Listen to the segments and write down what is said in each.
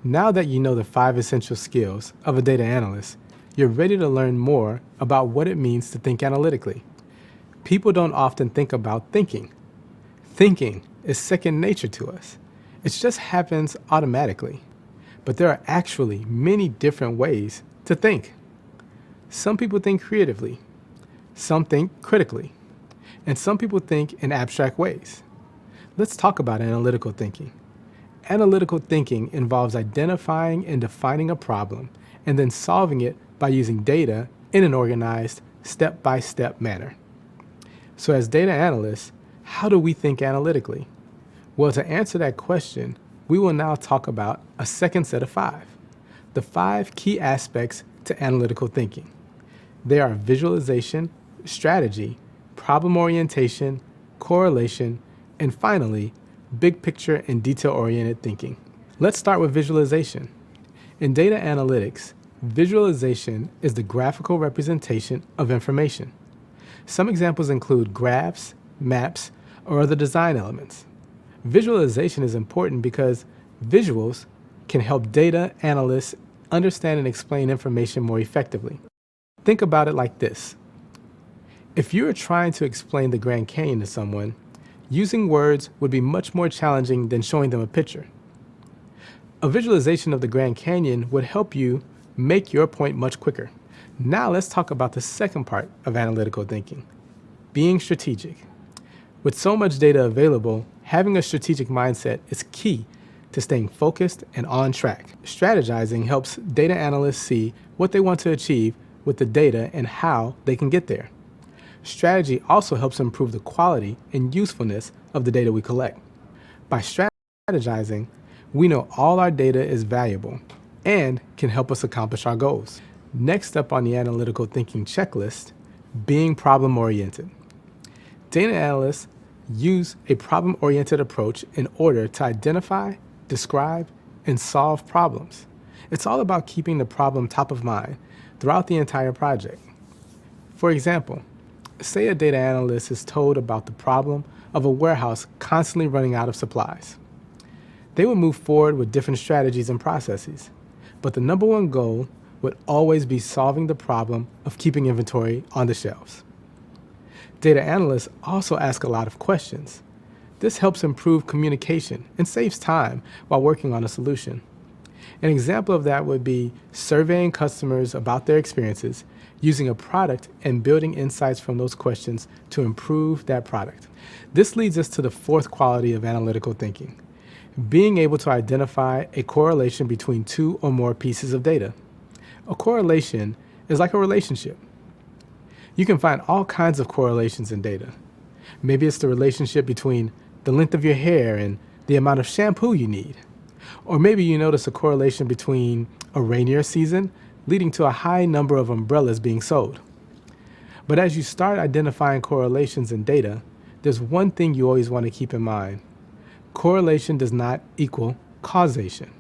Now that you know the 5 essential skills of a data analyst, you're ready to learn more about what it means to think analytically. People don't often think about thinking. Thinking is second nature to us. It just happens automatically. But there are actually many different ways to think. Some people think creatively, some think critically, and some people think in abstract ways. Let's talk about analytical thinking. Analytical thinking involves identifying and defining a problem and then solving it by using data in an organized, step-by-step manner. So as data analysts, how do we think analytically? Well, to answer that question, we will now talk about a second set of 5. The 5 key aspects to analytical thinking. They are visualization, strategy, problem orientation, correlation, and finally, big picture and detail-oriented thinking. Let's start with visualization. In data analytics, visualization is the graphical representation of information. Some examples include graphs, maps, or other design elements. Visualization is important because visuals can help data analysts understand and explain information more effectively. Think about it like this. If you are trying to explain the Grand Canyon to someone, using words would be much more challenging than showing them a picture. A visualization of the Grand Canyon would help you make your point much quicker. Now let's talk about the second part of analytical thinking, being strategic. With so much data available, having a strategic mindset is key to staying focused and on track. Strategizing helps data analysts see what they want to achieve with the data and how they can get there. Strategy also helps improve the quality and usefulness of the data we collect. By strategizing, we know all our data is valuable and can help us accomplish our goals. Next up on the analytical thinking checklist, being problem-oriented. Data analysts use a problem-oriented approach in order to identify, describe, and solve problems. It's all about keeping the problem top of mind throughout the entire project. For example, say a data analyst is told about the problem of a warehouse constantly running out of supplies. They would move forward with different strategies and processes, but the number one goal would always be solving the problem of keeping inventory on the shelves. Data analysts also ask a lot of questions. This helps improve communication and saves time while working on a solution. An example of that would be surveying customers about their experiences, using a product and building insights from those questions to improve that product. This leads us to the 4th quality of analytical thinking, being able to identify a correlation between 2 or more pieces of data. A correlation is like a relationship. You can find all kinds of correlations in data. Maybe it's the relationship between the length of your hair and the amount of shampoo you need. Or maybe you notice a correlation between a rainier season leading to a high number of umbrellas being sold. But as you start identifying correlations in data, there's one thing you always want to keep in mind. Correlation does not equal causation.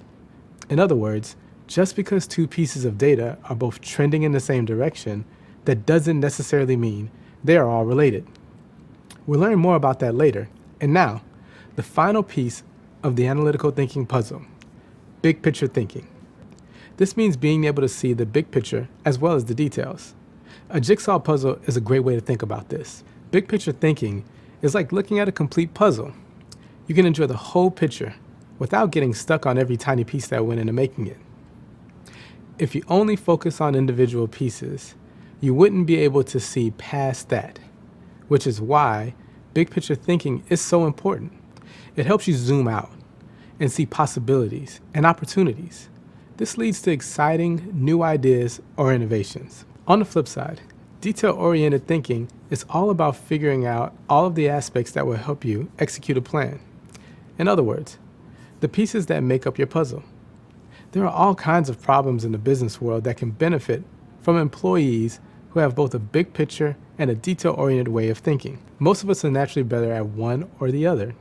In other words, just because 2 pieces of data are both trending in the same direction, that doesn't necessarily mean they are all related. We'll learn more about that later. And now, the final piece of the analytical thinking puzzle, big picture thinking. This means being able to see the big picture as well as the details. A jigsaw puzzle is a great way to think about this. Big picture thinking is like looking at a complete puzzle. You can enjoy the whole picture without getting stuck on every tiny piece that went into making it. If you only focus on individual pieces, you wouldn't be able to see past that, which is why big picture thinking is so important. It helps you zoom out and see possibilities and opportunities. This leads to exciting new ideas or innovations. On the flip side, detail-oriented thinking is all about figuring out all of the aspects that will help you execute a plan. In other words, the pieces that make up your puzzle. There are all kinds of problems in the business world that can benefit from employees who have both a big picture and a detail-oriented way of thinking. Most of us are naturally better at one or the other,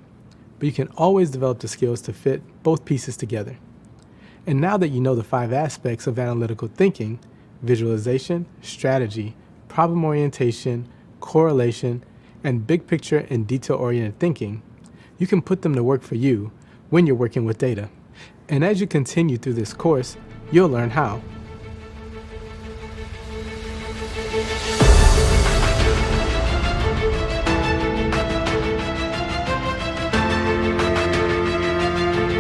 but you can always develop the skills to fit both pieces together. And now that you know the 5 aspects of analytical thinking, visualization, strategy, problem orientation, correlation, and big picture and detail-oriented thinking, you can put them to work for you when you're working with data. And as you continue through this course, you'll learn how.